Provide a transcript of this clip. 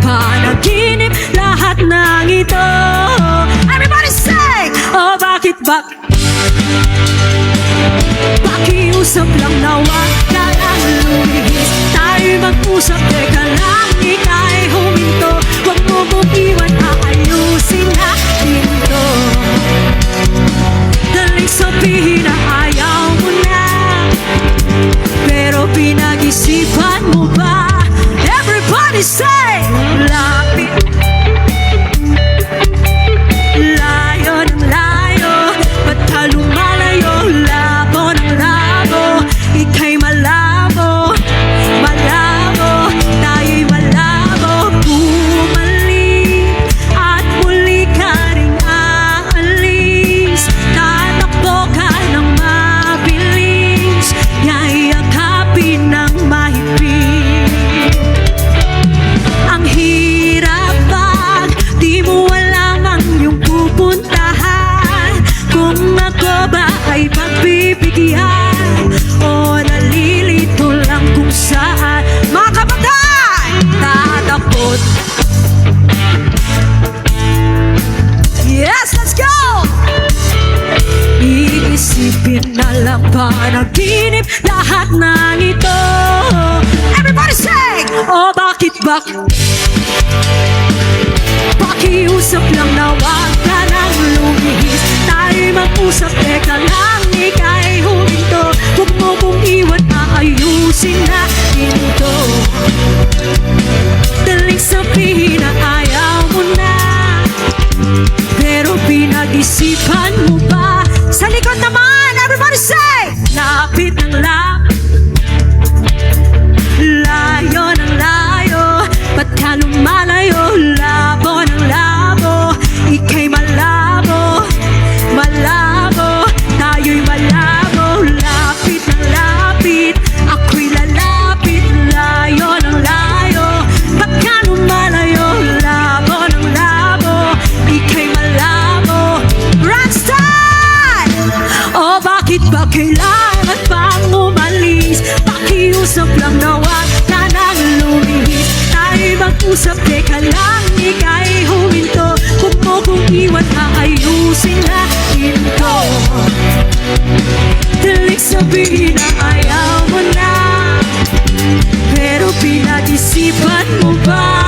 panaginip lahat ng ito. Everybody say, oh bakit pakiusap lang na wag ka lang lumihis. Tayo'y mag-usap, teka lang, ika'y huminto. Huwag mo kong iwan, aayusin natin to. Daling sabihin na ayaw mo na, pero pinag-isipan mo ba? Everybody say, lapit. Layo ng layo, ba't ka lumalayo? Labo ng labo, ika'y malabo. Malabo, tayo'y malabo. Bumalik at muli ka rin aalis. Tatakbo ka ng mabilis, yayakapin ng mahigpit. Ang hirap pag di mo alam ang iyong pupuntahan. Kung ako ba ay pagbibigyan o nalilito lang kung saan. Mga kabataan, tatakot. Yes, let's go! Iisipin na lang panaginip lahat ng ito. Everybody sing! Oh bakit pakiusap lang na wag ka nang lumihis. Tayo'y mag-usap, teka lang, ika'y huminto. Huwag mo kong iwan, aayusin natin to. Daling sabihin na ayaw mo na, pero pinag-isipan mo ba? Sa likod naman, everybody say, lapit ng lapit. Layo ng layo, ba't ka lumalayo? Labo ng labo, ika'y malabo. Malabo, tayo'y malabo. Lapit ng lapit, ako'y lalapit. Layo ng layo, ba't ka lumalayo? Labo ng labo, ika'y malabo. Rockstar! Oh bakit ba kailangan pang umalis? Pakiusap lang na wag ka nang lumihis. Tayo'y mag-usap, teka lang, ika'y huminto. Huwag mo kong iwan, aayusin natin to. Daling sabihin na ayaw mo na, pero pinag-isipan mo ba?